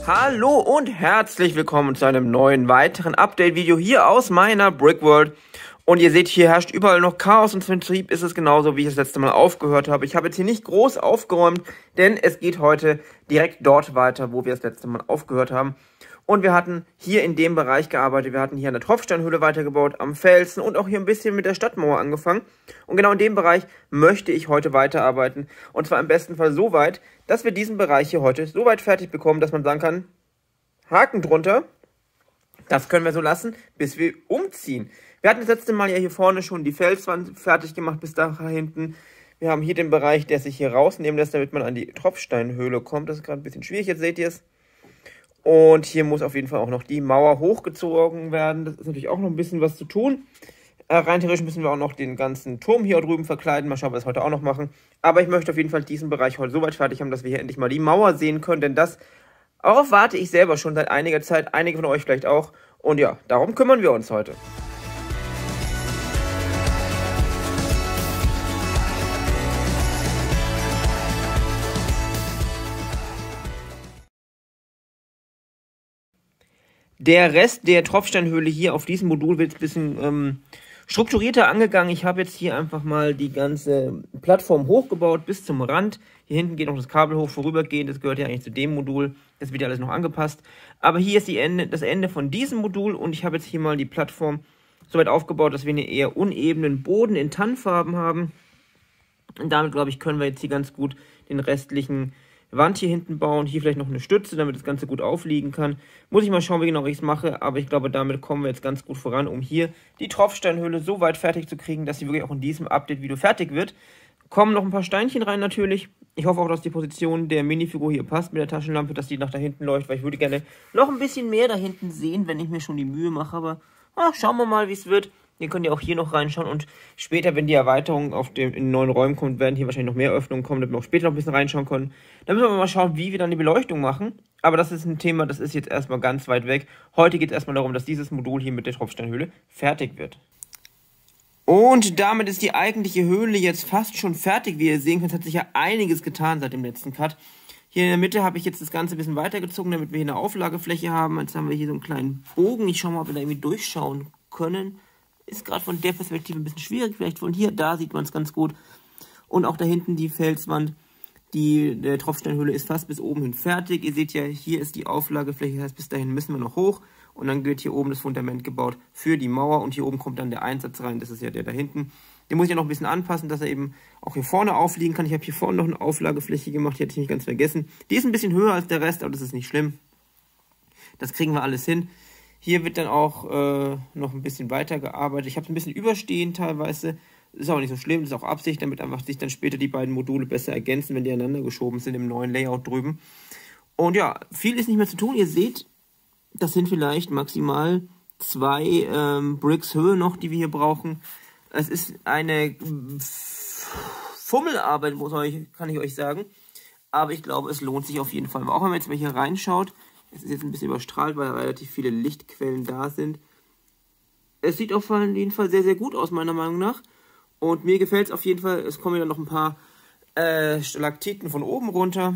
Hallo und herzlich willkommen zu einem neuen weiteren Update-Video hier aus meiner Brickworld. Und ihr seht, hier herrscht überall noch Chaos und im Prinzip ist es genauso, wie ich das letzte Mal aufgehört habe. Ich habe jetzt hier nicht groß aufgeräumt, denn es geht heute direkt dort weiter, wo wir das letzte Mal aufgehört haben. Und wir hatten hier in dem Bereich gearbeitet, wir hatten hier an der Tropfsteinhöhle weitergebaut, am Felsen und auch hier ein bisschen mit der Stadtmauer angefangen. Und genau in dem Bereich möchte ich heute weiterarbeiten. Und zwar im besten Fall so weit, dass wir diesen Bereich hier heute so weit fertig bekommen, dass man sagen kann, Haken drunter, das können wir so lassen, bis wir umziehen. Wir hatten das letzte Mal ja hier vorne schon die Felswand fertig gemacht, bis da hinten. Wir haben hier den Bereich, der sich hier rausnehmen lässt, damit man an die Tropfsteinhöhle kommt. Das ist gerade ein bisschen schwierig, jetzt seht ihr es. Und hier muss auf jeden Fall auch noch die Mauer hochgezogen werden. Das ist natürlich auch noch ein bisschen was zu tun. Rein theoretisch müssen wir auch noch den ganzen Turm hier drüben verkleiden. Mal schauen, ob wir das heute auch noch machen. Aber ich möchte auf jeden Fall diesen Bereich heute so weit fertig haben, dass wir hier endlich mal die Mauer sehen können. Denn darauf warte ich selber schon seit einiger Zeit. Einige von euch vielleicht auch. Und ja, darum kümmern wir uns heute. Der Rest der Tropfsteinhöhle hier auf diesem Modul wird ein bisschen strukturierter angegangen. Ich habe jetzt hier einfach mal die ganze Plattform hochgebaut bis zum Rand. Hier hinten geht noch das Kabel hoch, vorübergehend. Das gehört ja eigentlich zu dem Modul. Das wird ja alles noch angepasst. Aber hier ist das Ende von diesem Modul. Und ich habe jetzt hier mal die Plattform so weit aufgebaut, dass wir einen eher unebenen Boden in Tannenfarben haben. Und damit, glaube ich, können wir jetzt hier ganz gut den restlichen Wand hier hinten bauen, hier vielleicht noch eine Stütze, damit das Ganze gut aufliegen kann. Muss ich mal schauen, wie genau ich es mache, aber ich glaube, damit kommen wir jetzt ganz gut voran, um hier die Tropfsteinhöhle so weit fertig zu kriegen, dass sie wirklich auch in diesem Update-Video fertig wird. Kommen noch ein paar Steinchen rein natürlich. Ich hoffe auch, dass die Position der Minifigur hier passt mit der Taschenlampe, dass die nach da hinten läuft, weil ich würde gerne noch ein bisschen mehr da hinten sehen, wenn ich mir schon die Mühe mache, aber schauen wir mal, wie es wird. Ihr könnt ja auch hier noch reinschauen und später, wenn die Erweiterung in neuen Räumen kommt, werden hier wahrscheinlich noch mehr Öffnungen kommen, damit wir auch später noch ein bisschen reinschauen können. Dann müssen wir mal schauen, wie wir dann die Beleuchtung machen. Aber das ist ein Thema, das ist jetzt erstmal ganz weit weg. Heute geht es erstmal darum, dass dieses Modul hier mit der Tropfsteinhöhle fertig wird. Und damit ist die eigentliche Höhle jetzt fast schon fertig. Wie ihr sehen könnt, hat sich ja einiges getan seit dem letzten Cut. Hier in der Mitte habe ich jetzt das Ganze ein bisschen weitergezogen, damit wir hier eine Auflagefläche haben. Jetzt haben wir hier so einen kleinen Bogen. Ich schaue mal, ob wir da irgendwie durchschauen können. Ist gerade von der Perspektive ein bisschen schwierig. Vielleicht von hier, da sieht man es ganz gut. Und auch da hinten die Felswand, der Tropfsteinhöhle ist fast bis oben hin fertig. Ihr seht ja, hier ist die Auflagefläche. Das heißt, bis dahin müssen wir noch hoch. Und dann wird hier oben das Fundament gebaut für die Mauer. Und hier oben kommt dann der Einsatz rein. Das ist ja der da hinten. Den muss ich ja noch ein bisschen anpassen, dass er eben auch hier vorne aufliegen kann. Ich habe hier vorne noch eine Auflagefläche gemacht. Die hatte ich nicht ganz vergessen. Die ist ein bisschen höher als der Rest, aber das ist nicht schlimm. Das kriegen wir alles hin. Hier wird dann auch noch ein bisschen weiter gearbeitet. Ich habe es ein bisschen überstehen teilweise. Ist auch nicht so schlimm, das ist auch Absicht, damit einfach sich dann später die beiden Module besser ergänzen, wenn die aneinander geschoben sind im neuen Layout drüben. Und ja, viel ist nicht mehr zu tun. Ihr seht, das sind vielleicht maximal 2 Bricks Höhe noch, die wir hier brauchen. Es ist eine Fummelarbeit, kann ich euch sagen. Aber ich glaube, es lohnt sich auf jeden Fall. Aber auch wenn man jetzt mal hier reinschaut, es ist jetzt ein bisschen überstrahlt, weil relativ viele Lichtquellen da sind. Es sieht auf jeden Fall sehr, sehr gut aus, meiner Meinung nach. Und mir gefällt es auf jeden Fall. Es kommen ja noch ein paar Stalaktiten von oben runter,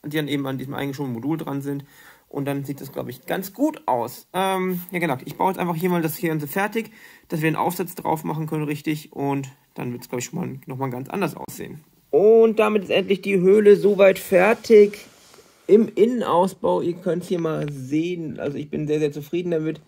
die dann eben an diesem eingeschobenen Modul dran sind. Und dann sieht das, glaube ich, ganz gut aus. Ja, genau. Ich baue jetzt einfach hier mal das Ganze fertig, dass wir einen Aufsatz drauf machen können, richtig. Und dann wird es, glaube ich, schon mal nochmal ganz anders aussehen. Und damit ist endlich die Höhle soweit fertig. Im Innenausbau, ihr könnt es hier mal sehen, also ich bin sehr, sehr zufrieden damit.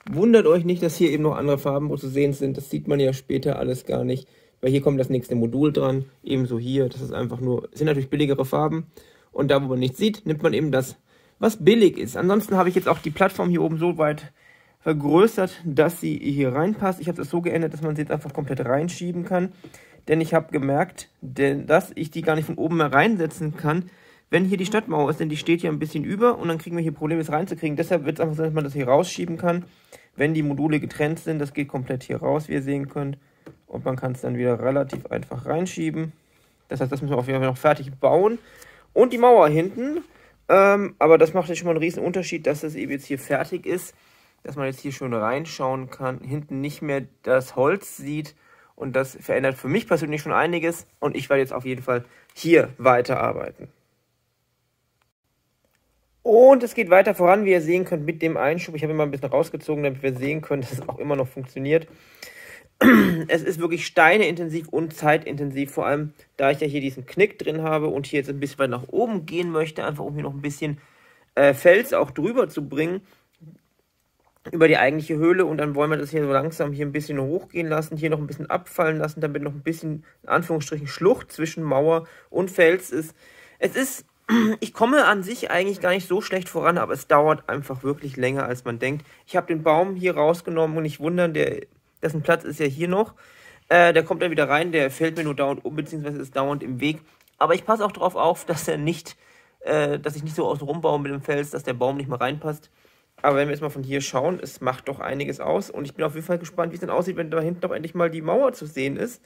Wundert euch nicht, dass hier eben noch andere Farben zu sehen sind, das sieht man ja später alles gar nicht, weil hier kommt das nächste Modul dran, ebenso hier, das ist einfach nur, sind natürlich billigere Farben und da, wo man nichts sieht, nimmt man eben das, was billig ist. Ansonsten habe ich jetzt auch die Plattform hier oben so weit vergrößert, dass sie hier reinpasst. Ich habe das so geändert, dass man sie jetzt einfach komplett reinschieben kann, denn ich habe gemerkt, dass ich die gar nicht von oben mehr reinsetzen kann, wenn hier die Stadtmauer ist, denn die steht ja ein bisschen über und dann kriegen wir hier Probleme, es reinzukriegen. Deshalb wird es einfach so, dass man das hier rausschieben kann, wenn die Module getrennt sind. Das geht komplett hier raus, wie ihr sehen könnt. Und man kann es dann wieder relativ einfach reinschieben. Das heißt, das müssen wir auf jeden Fall noch fertig bauen. Und die Mauer hinten. Aber das macht jetzt schon mal einen riesen Unterschied, dass das eben jetzt hier fertig ist. Dass man jetzt hier schon reinschauen kann. Hinten nicht mehr das Holz sieht. Und das verändert für mich persönlich schon einiges. Und ich werde jetzt auf jeden Fall hier weiterarbeiten. Und es geht weiter voran, wie ihr sehen könnt, mit dem Einschub. Ich habe ihn mal ein bisschen rausgezogen, damit wir sehen können, dass es auch immer noch funktioniert. Es ist wirklich steineintensiv und zeitintensiv, vor allem da ich ja hier diesen Knick drin habe und hier jetzt ein bisschen weit nach oben gehen möchte, einfach um hier noch ein bisschen Fels auch drüber zu bringen, über die eigentliche Höhle, und dann wollen wir das hier so langsam hier ein bisschen hochgehen lassen, hier noch ein bisschen abfallen lassen, damit noch ein bisschen, in Anführungsstrichen, Schlucht zwischen Mauer und Fels ist. Ich komme an sich eigentlich gar nicht so schlecht voran, aber es dauert einfach wirklich länger, als man denkt. Ich habe den Baum hier rausgenommen und nicht wundern, dessen Platz ist ja hier noch. Der kommt dann wieder rein, der fällt mir nur dauernd um, beziehungsweise ist dauernd im Weg. Aber ich passe auch darauf auf, dass dass ich nicht so außen rumbaue mit dem Fels, dass der Baum nicht mehr reinpasst. Aber wenn wir jetzt mal von hier schauen, es macht doch einiges aus. Und ich bin auf jeden Fall gespannt, wie es dann aussieht, wenn da hinten doch endlich mal die Mauer zu sehen ist.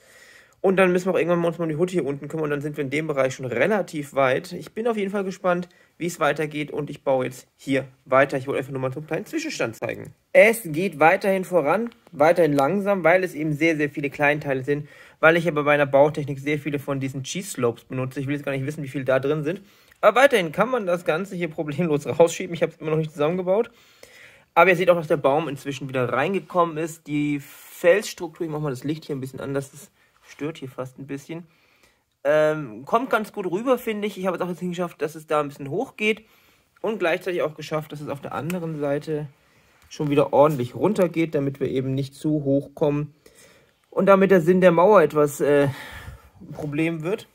Und dann müssen wir auch irgendwann uns mal um die Hut hier unten kümmern. Und dann sind wir in dem Bereich schon relativ weit. Ich bin auf jeden Fall gespannt, wie es weitergeht. Und ich baue jetzt hier weiter. Ich wollte einfach nur mal so einen kleinen Zwischenstand zeigen. Es geht weiterhin voran, weiterhin langsam, weil es eben sehr, sehr viele Kleinteile sind. Weil ich aber bei meiner Bautechnik sehr viele von diesen Cheese Slopes benutze. Ich will jetzt gar nicht wissen, wie viele da drin sind. Aber weiterhin kann man das Ganze hier problemlos rausschieben. Ich habe es immer noch nicht zusammengebaut. Aber ihr seht auch, dass der Baum inzwischen wieder reingekommen ist. Die Felsstruktur, ich mache mal das Licht hier ein bisschen anders, das stört hier fast ein bisschen. Kommt ganz gut rüber, finde ich. Ich habe es auch jetzt hingeschafft, dass es da ein bisschen hoch geht. Und gleichzeitig auch geschafft, dass es auf der anderen Seite schon wieder ordentlich runter geht, damit wir eben nicht zu hoch kommen. Und damit der Sinn der Mauer etwas ein Problem wird.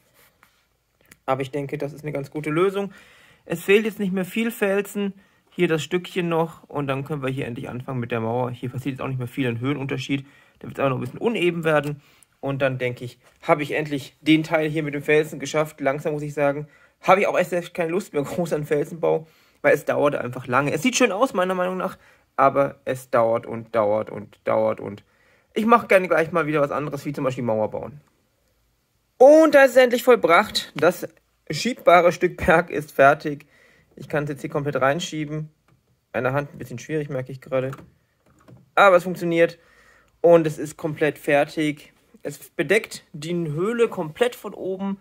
Aber ich denke, das ist eine ganz gute Lösung. Es fehlt jetzt nicht mehr viel Felsen. Hier das Stückchen noch und dann können wir hier endlich anfangen mit der Mauer. Hier passiert jetzt auch nicht mehr viel an Höhenunterschied. Da wird es auch noch ein bisschen uneben werden. Und dann denke ich, habe ich endlich den Teil hier mit dem Felsen geschafft. Langsam muss ich sagen, habe ich auch erst keine Lust mehr groß an Felsenbau, weil es dauert einfach lange. Es sieht schön aus, meiner Meinung nach, aber es dauert und dauert und dauert. Und ich mache gerne gleich mal wieder was anderes, wie zum Beispiel Mauer bauen. Und da ist es endlich vollbracht. Das schiebbare Stück Berg ist fertig. Ich kann es jetzt hier komplett reinschieben. Eine Hand ein bisschen schwierig, merke ich gerade. Aber es funktioniert. Und es ist komplett fertig. Es bedeckt die Höhle komplett von oben.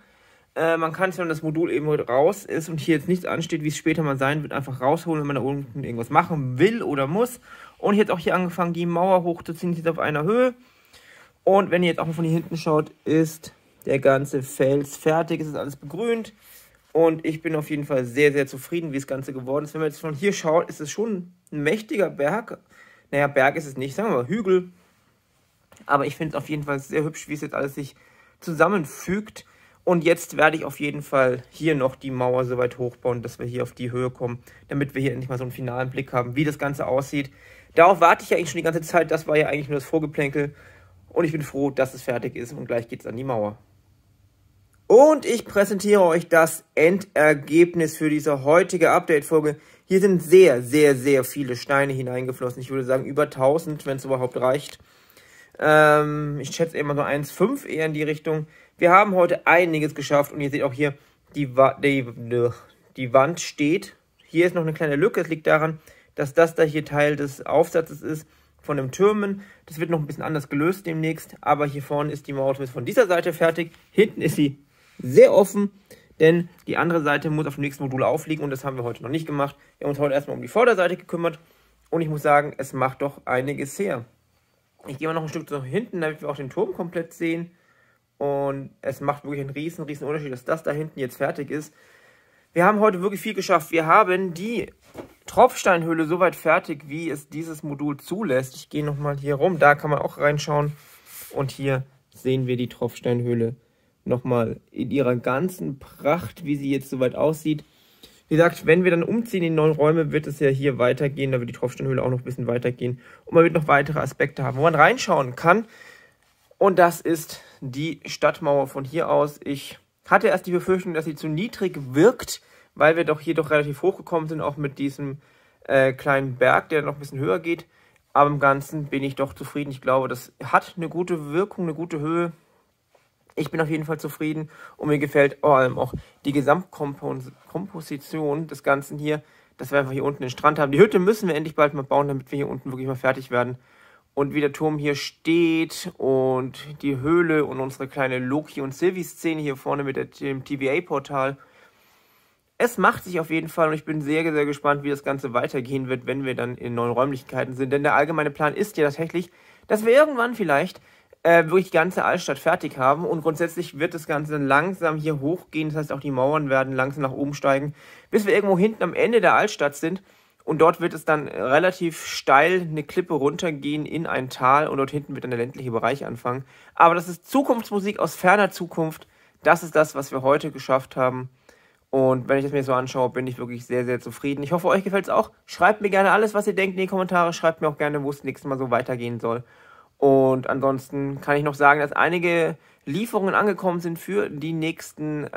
Man kann es, wenn das Modul eben heute raus ist und hier jetzt nichts ansteht, wie es später mal sein wird, einfach rausholen, wenn man da unten irgendwas machen will oder muss. Und ich habe jetzt auch hier angefangen, die Mauer hochzuziehen. Die ist auf einer Höhe. Und wenn ihr jetzt auch mal von hier hinten schaut, ist der ganze Fels fertig. Es ist alles begrünt. Und ich bin auf jeden Fall sehr, sehr zufrieden, wie das Ganze geworden ist. Wenn man jetzt von hier schaut, ist es schon ein mächtiger Berg. Naja, Berg ist es nicht, sagen wir mal Hügel. Aber ich finde es auf jeden Fall sehr hübsch, wie es jetzt alles sich zusammenfügt. Und jetzt werde ich auf jeden Fall hier noch die Mauer so weit hochbauen, dass wir hier auf die Höhe kommen, damit wir hier endlich mal so einen finalen Blick haben, wie das Ganze aussieht. Darauf warte ich ja eigentlich schon die ganze Zeit. Das war ja eigentlich nur das Vorgeplänkel. Und ich bin froh, dass es fertig ist. Und gleich geht es an die Mauer. Und ich präsentiere euch das Endergebnis für diese heutige Update-Folge. Hier sind sehr, sehr, sehr viele Steine hineingeflossen. Ich würde sagen über 1000, wenn es überhaupt reicht. Ich schätze immer so 1,5 eher in die Richtung. Wir haben heute einiges geschafft und ihr seht auch hier, die Wand steht. Hier ist noch eine kleine Lücke. Es liegt daran, dass das da hier Teil des Aufsatzes ist von den Türmen. Das wird noch ein bisschen anders gelöst demnächst. Aber hier vorne ist die Mauer von dieser Seite fertig. Hinten ist sie sehr offen, denn die andere Seite muss auf dem nächsten Modul aufliegen und das haben wir heute noch nicht gemacht. Wir haben uns heute erstmal um die Vorderseite gekümmert und ich muss sagen, es macht doch einiges her. Ich gehe mal noch ein Stück nach hinten, damit wir auch den Turm komplett sehen und es macht wirklich einen riesen Unterschied, dass das da hinten jetzt fertig ist. Wir haben heute wirklich viel geschafft. Wir haben die Tropfsteinhöhle soweit fertig, wie es dieses Modul zulässt. Ich gehe nochmal hier rum, da kann man auch reinschauen und hier sehen wir die Tropfsteinhöhle nochmal in ihrer ganzen Pracht, wie sie jetzt soweit aussieht. Wie gesagt, wenn wir dann umziehen in die neuen Räume, wird es ja hier weitergehen. Da wird die Tropfsteinhöhle auch noch ein bisschen weitergehen. Und man wird noch weitere Aspekte haben, wo man reinschauen kann. Und das ist die Stadtmauer von hier aus. Ich hatte erst die Befürchtung, dass sie zu niedrig wirkt, weil wir doch hier doch relativ hochgekommen sind, auch mit diesem kleinen Berg, der noch ein bisschen höher geht. Aber im Ganzen bin ich doch zufrieden. Ich glaube, das hat eine gute Wirkung, eine gute Höhe. Ich bin auf jeden Fall zufrieden und mir gefällt vor allem auch die Gesamtkomposition des Ganzen hier, dass wir einfach hier unten den Strand haben. Die Hütte müssen wir endlich bald mal bauen, damit wir hier unten wirklich mal fertig werden. Und wie der Turm hier steht und die Höhle und unsere kleine Loki- und Sylvie-Szene hier vorne mit dem TVA-Portal. es macht sich auf jeden Fall und ich bin sehr, sehr gespannt, wie das Ganze weitergehen wird, wenn wir dann in neuen Räumlichkeiten sind. Denn der allgemeine Plan ist ja tatsächlich, dass wir irgendwann vielleicht wirklich die ganze Altstadt fertig haben und grundsätzlich wird das Ganze dann langsam hier hochgehen. Das heißt, auch die Mauern werden langsam nach oben steigen, bis wir irgendwo hinten am Ende der Altstadt sind. Und dort wird es dann relativ steil eine Klippe runtergehen in ein Tal und dort hinten wird dann der ländliche Bereich anfangen. Aber das ist Zukunftsmusik aus ferner Zukunft. Das ist das, was wir heute geschafft haben. Und wenn ich das mir so anschaue, bin ich wirklich sehr, sehr zufrieden. Ich hoffe, euch gefällt es auch. Schreibt mir gerne alles, was ihr denkt in die Kommentare. Schreibt mir auch gerne, wo es nächstes Mal so weitergehen soll. Und ansonsten kann ich noch sagen, dass einige Lieferungen angekommen sind für die nächsten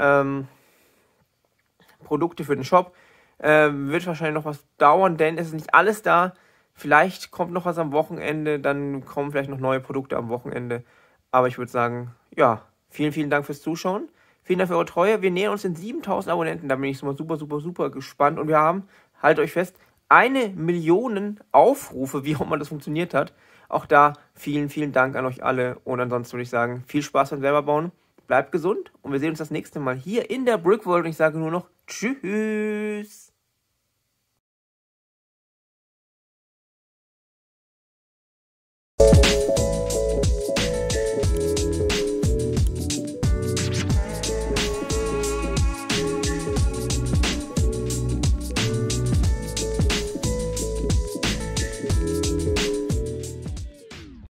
Produkte für den Shop. Wird wahrscheinlich noch was dauern, denn es ist nicht alles da. Vielleicht kommt noch was am Wochenende, dann kommen vielleicht noch neue Produkte am Wochenende. Aber ich würde sagen, ja, vielen, vielen Dank fürs Zuschauen. Vielen Dank für eure Treue. Wir nähern uns den 7000 Abonnenten. Da bin ich mal super, super, super gespannt. Und wir haben, haltet euch fest, 1 Million Aufrufe, wie auch immer das funktioniert hat. Auch da vielen, vielen Dank an euch alle. Und ansonsten würde ich sagen, viel Spaß beim selber bauen. Bleibt gesund und wir sehen uns das nächste Mal hier in der Brickworld. Und ich sage nur noch Tschüss.